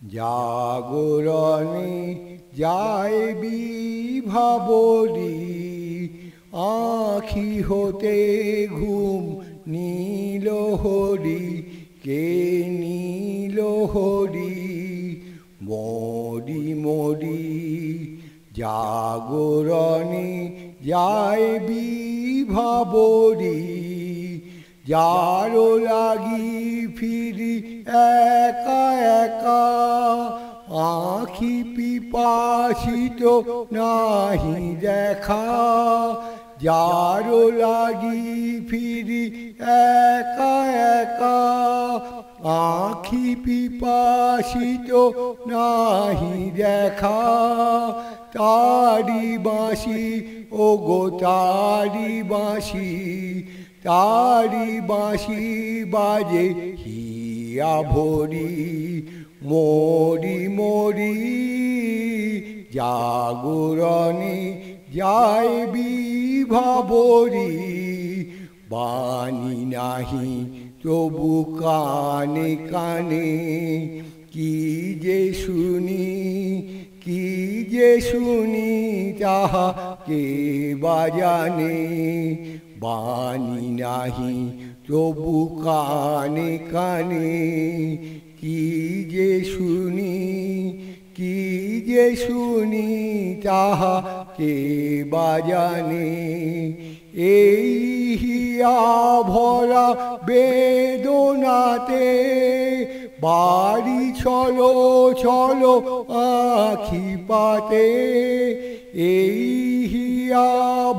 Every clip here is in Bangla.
জাগরণে যায় বিভাবরী, আঁখি হতে ঘুম নীল হরি, কে নীল হরি মরি মরি। জাগরণে যায় বিভাবরী, যারো লাগি ফিরি একা একা, আঁখি পিপাসিত নাহি দেখা। যারো লাগি ফিরি একা একা, আঁখি পিপাসিত নাহি দেখা। তারি বাঁশি ওগো তারি বাঁশি, তারি বাঁশি বাজে হিয়া ভরি, মরি মরি। জাগরণে যায় বিভাবরী, বাণী নাহি তবু কানে কানে, কি যে শুনি কি যে শুনি তাহা কে বা জানে। বাণী নাহি তবু কানে কানে, কি যে শুনি কি যে শুনি তাহা কে বা জানে। এই হিয়া ভরা বেদনাতে বাড়ি চলো চলো আঁখি পাতে। এই হিয়া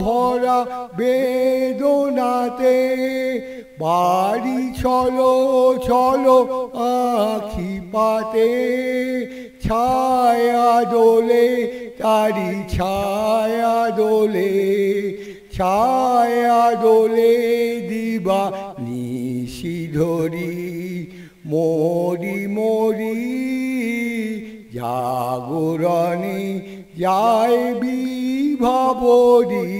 ভরা বেদনাতে বাড়ি চলো চলো আঁখি পাতে। ছায়া দোলে তারি ছায়া দোলে, ছায়া দোলে দিবা নিশি ধরি, মরি মরি। জাগরণে যায় বিভাবরী,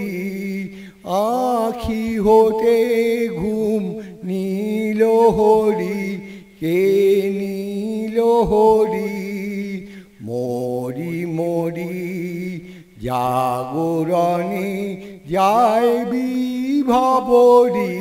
আঁখি হতে ঘুম নীল হরি, কে নীল হরি মরি মরি। জাগরণে যায় বিভাবরী।